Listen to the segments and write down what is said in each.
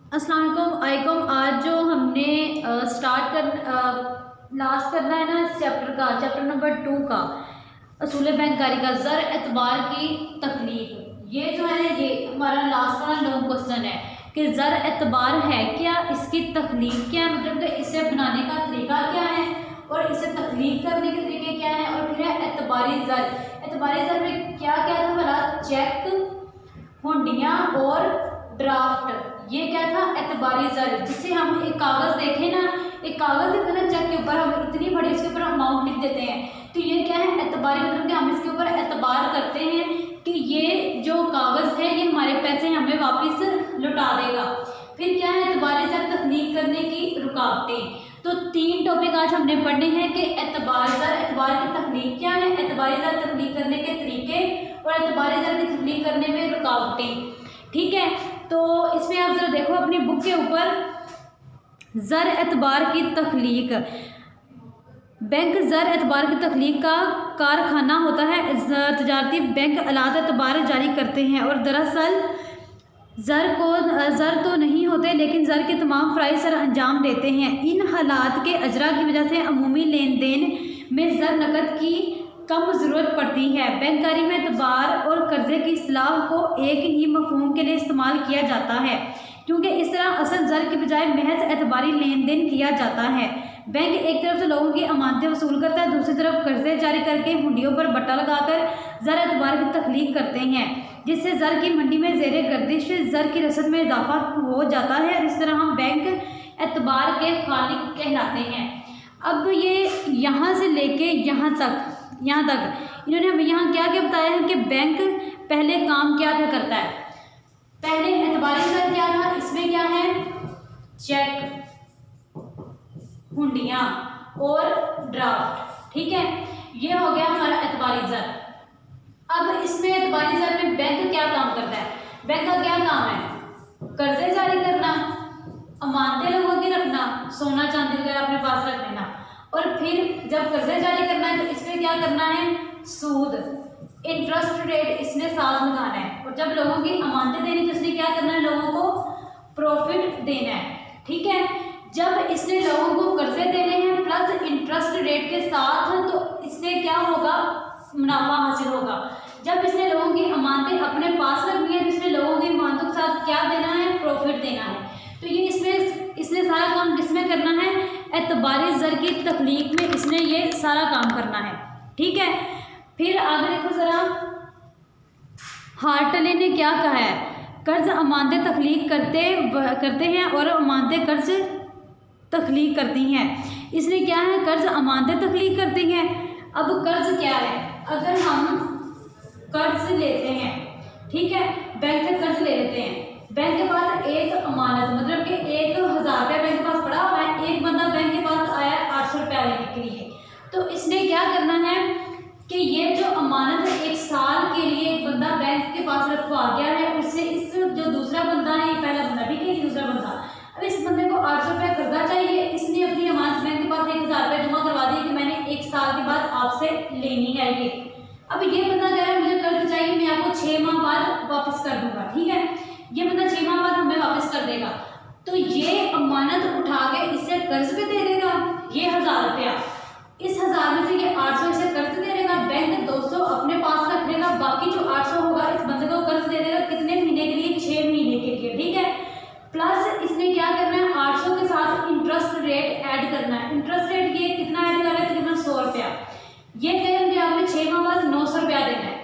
अस्सलाम वालेकुम। आज जो हमने लास्ट करना है ना इस चैप्टर नंबर 2 का असूल बैंककारी का ज़र एतबार की तख्लीक। ये जो है ये हमारा लास्ट वाला लॉन्ग क्वेश्चन है कि ज़र एतबार है क्या, इसकी तख्लीक क्या है, मतलब कि इसे बनाने का तरीका क्या है और इसे तख्लीक करने के तरीके क्या है, और फिर है एतबारी ज़र। एतबारी ज़र में क्या क्या था हमारा, चेक, हुंडियाँ और ड्राफ्ट। ये क्या था, एतबारी ज़र। जिसे हम एक कागज़ देखें ना, एक कागज़ देते ना चेक के ऊपर, हम इतनी बड़ी इसके ऊपर अमाउंट लिख देते हैं, तो ये क्या है, एतबारी, मतलब कि हम इसके ऊपर एतबार करते हैं कि ये जो कागज़ है ये हमारे पैसे हमें वापस लौटा देगा। फिर क्या है, एतबारी ज़र तख्लीक करने की रुकावटें। तो 3 टॉपिक आज हमने पढ़ने हैं कि एतबार ज़र, एतबार की तख्लीक क्या है, एतबारी ज़र तख्लीक करने के तरीके और एतबारी ज़र की तख्लीक करने में रुकावटें। ठीक है, तो इसमें आप जरा देखो अपनी बुक के ऊपर, ज़र एतबार की तख्लीक। बैंक ज़र एतबार की तख्लीक का कारखाना होता है। तजारती बैंक अलात एतबार जारी करते हैं और दरअसल ज़र तो नहीं होते, लेकिन ज़र के तमाम फ़राइज़ सर अंजाम देते हैं। इन हालात के अजरा की वजह से अमूमी लेन देन में ज़र नकद की कम ज़रूरत पड़ती है। बैंककारी में एतबार और कर्ज़े की इस्तिलाह को एक ही मफ़हूम के लिए इस्तेमाल किया जाता है, क्योंकि इस तरह असल ज़र की बजाय महज एतबारी लेन देन किया जाता है। बैंक एक तरफ से लोगों की अमानतें वसूल करता है, दूसरी तरफ कर्ज़े जारी करके हुंडियों पर बट्टा लगाकर ज़र एतबार की तख्लीक करते हैं, जिससे ज़र की मंडी में ज़ेरे गर्दिश ज़र की रसद में इजाफा हो जाता है। इस तरह हम बैंक एतबार के खालिक कहलाते हैं। अब ये यहाँ से लेके यहाँ तक इन्होंने हमें यहाँ क्या क्या बताया है कि बैंक पहले काम क्या क्या करता है। पहले एतबारी ज़र क्या था, इसमें क्या है, चेक, हुंडियाँ और ड्राफ्ट। ठीक है, ये हो गया हमारा एतबारी ज़र। अब इसमें एतबारी ज़र में बैंक क्या काम करता है, बैंक का क्या काम है, कर्जे जारी करना, अमानतें लोगों की रखना, सोना चांदी वगैरह अपने पास रख लेना, और फिर जब कर्जे जारी करना है तो इसमें क्या करना है, सूद, इंटरेस्ट रेट इसने साथ लगाना है, और जब लोगों की अमानतें देनी तो इसने क्या करना है, लोगों को प्रॉफिट देना है। ठीक है, जब इसने लोगों को कर्जे देने हैं प्लस इंटरेस्ट रेट के साथ, तो इससे क्या होगा, मुनाफा हासिल होगा। जब इसने लोगों की अमानतें अपने पास रखनी है तो इसने लोगों की अमानतों के साथ क्या देना है, प्रॉफिट देना है। तो ये इसने सारा काम किसमें करना है, एतबारी ज़र की तख्लीक में इसने ये सारा काम करना है। ठीक है, फिर आगे देखो ज़रा, हार्टले ने क्या कहा है, कर्ज अमानतें तख्लीक करते हैं और अमानतें कर्ज तख्लीक करती हैं। इसलिए क्या है, कर्ज अमानतें तख्लीक करती हैं। अब कर्ज क्या है, अगर हम कर्ज लेते हैं, ठीक है, बैंक से कर्ज ले लेते हैं, बैंक के पास एक अमानत, मतलब कि 1000 रुपया बैंक के पास पड़ा हुआ है, एक बंदा बैंक के पास आया 800 रुपया लेने के लिए, तो इसने क्या करना है कि ये जो अमानत है 1 साल के लिए एक बंदा बैंक के पास रखवा गया है, उससे इस जो दूसरा बंदा है, ये पहला बंदा भी कि दूसरा बंदा, अब इस बंदे को 800 रुपया कर्जा चाहिए, इसने अपनी अमानत बैंक के पास 1000 रुपया जमा करवा दी कि मैंने 1 साल के बाद आपसे लेनी है ये। अब ये बंदा कह रहा है मुझे कर्ज चाहिए, मैं आपको 6 माह बाद वापस कर दूंगा। ठीक है, ये बंदा 6 माह बाद हमें वापस कर देगा, तो ये अमानत उठा के इसे कर्ज पे दे देगा, ये 1000 रुपया, इस 1000 में से ये 800 इसे कर्ज दे देगा, बैंक 200 अपने पास रख लेगा, बाकी जो 800 होगा इस बंदे को कर्ज दे देगा, कितने महीने के लिए, 6 महीने के लिए। ठीक है, प्लस इसने क्या करना है, 800 के साथ इंटरेस्ट रेट ऐड करना है। इंटरेस्ट रेट ये कितना ऐड कर रहा है, तकरीबन 100 रुपया, ये कह मुझे आपने 6 माह बाद 900 रुपया देना है।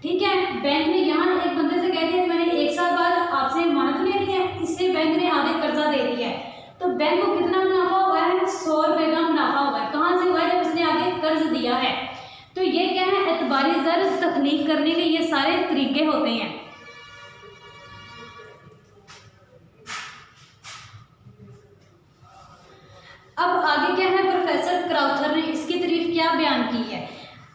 ठीक है, बैंक ने यहाँ एक बंदे से कह दिया कि मैंने 1 साल बाद आपसे अमानत लेनी है, इससे बैंक ने आगे कर्जा दे दिया है, तो बैंक को कितना मुनाफा हुआ है, 100 रुपये का मुनाफा हुआ है। कहाँ से हुआ है, जब इसने आगे कर्ज दिया है। तो ये क्या है, एतबारी ज़र तख्लीक करने के ये सारे तरीके होते हैं। अब आगे क्या है, प्रोफेसर क्राउथर ने इसकी तारीफ क्या बयान की है,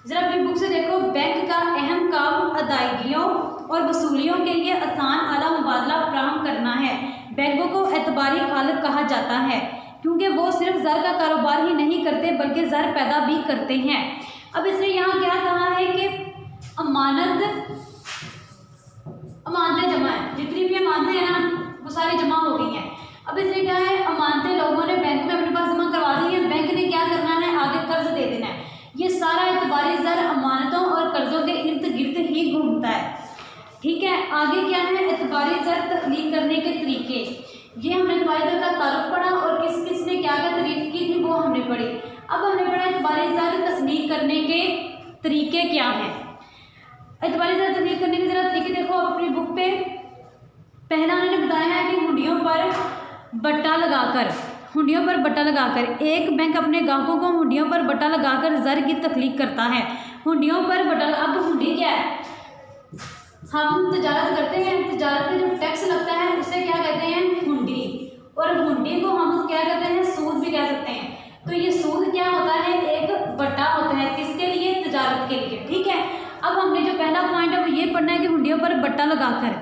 जरा अपनी बुक से देखो। बैंक का अहम काम अदायगियों और वसूलियों के लिए आसान आला मुबादला फराहम करना है। बैंकों को एतबारी खालिक कहा जाता है क्योंकि वो सिर्फ ज़र का कारोबार ही नहीं करते बल्कि ज़र पैदा भी करते हैं। अब इसने यहाँ क्या कहा है कि अमानतें जमा है, जितनी भी अमानतें हैं ना वो सारी जमा हो गई हैं, आगे क्या है, एतबारी ज़र तख्लीक करने के तरीके। ये हमने एतबारी ज़र का तारुफ पढ़ा और किस किस ने क्या क्या तारीफ की थी वो हमने पढ़ी। अब हमने पढ़ा एतबारी ज़र तख्लीक करने के तरीके क्या हैं। एतबारी ज़र तख्लीक करने के ज़रा तरीके देखो आप अपनी बुक पे। पहला उन्होंने बताया है कि हुंडियों पर बट्टा लगाकर एक बैंक अपने ग्राहकों को हुंडियों पर बट्टा लगाकर ज़र की तख्लीक करता है। हुंडियों पर बट्टा, अब हुंडी क्या है, हम तजारत करते हैं, तजारत में जो टैक्स लगता है उसे क्या कहते हैं, हुंडी, और हुंडी को हम क्या कहते हैं, सूद भी कह सकते हैं। तो ये सूद क्या होता है, एक बट्टा होता है, किसके लिए, तजारत के लिए, ठीक है। अब हमने जो पहला पॉइंट है वो ये पढ़ना है कि हुंडियों पर बट्टा लगाकर,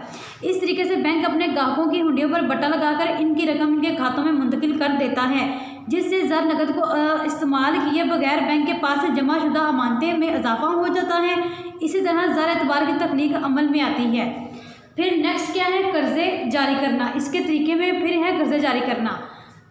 इस तरीके से बैंक अपने ग्राहकों की हुंडियों पर बट्टा लगाकर इनकी रकम इनके खातों में मुंतकिल कर देता है, जिससे ज़र नकद को इस्तेमाल किए बगैर बैंक के पास से जमा शुदा अमानतें में इजाफा हो जाता है। इसी तरह ज़र एतबार की तख्लीक अमल में आती है। फिर नेक्स्ट क्या है, कर्ज़े जारी करना। इसके तरीके में फिर है कर्ज़े जारी करना।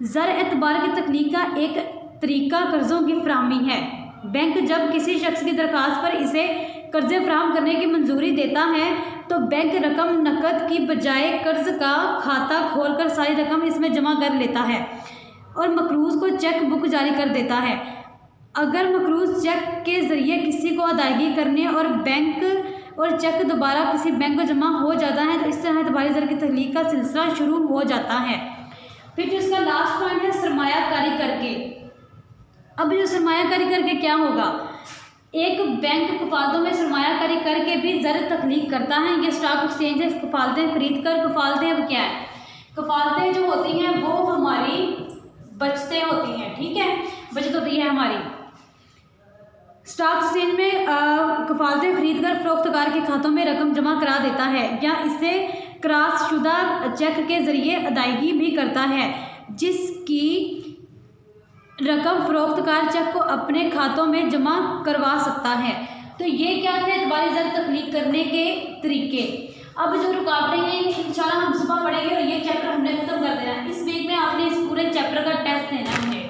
ज़र एतबार की तख्लीक का एक तरीका कर्ज़ों की फराहमी है। बैंक जब किसी शख्स की दरख्वास्त पर इसे कर्ज़े फराहम करने की मंजूरी देता है तो बैंक रकम नकद की बजाय कर्ज़ का खाता खोलकर सारी रकम इसमें जमा कर लेता है और मकरूज़ को चेक बुक जारी कर देता है। अगर मकरूज़ चेक के ज़रिए किसी को अदायगी करने और चेक दोबारा किसी बैंक को जमा हो जाता है तो इस तरह एतबारी ज़र की तख्लीक का सिलसिला शुरू हो जाता है। फिर जो इसका लास्ट पॉइंट है, सरमायाकारी करके। अब जो सरमायाकारी करके क्या होगा, एक बैंक कफालतों में सरमायाकारी करके भी ज़र तख्लीक करता है। ये स्टॉक एक्सचेंज है, कफालतें खरीद कर, कफालतें अब क्या है, कफालतें जो होती हैं वो हमारी बचतें होती हैं, ठीक है, बचत होती है हमारी। स्टॉक एक्सचेंज में कफालतें खरीद कर फरोख्तकार के खातों में रकम जमा करा देता है या इसे क्रॉस शुदा चेक के ज़रिए अदायगी भी करता है, जिसकी रकम फरोख्तकार चेक को अपने खातों में जमा करवा सकता है। तो ये क्या थे एतबारी ज़र तख्लीक करने के तरीके। अब जो रुकावटें हैं इंशाल्लाह हम सुबह पढ़ेंगे और ये चैप्टर हमने खत्म कर देना है। इस वीक में आपने इस पूरे चैप्टर का टेस्ट देना है।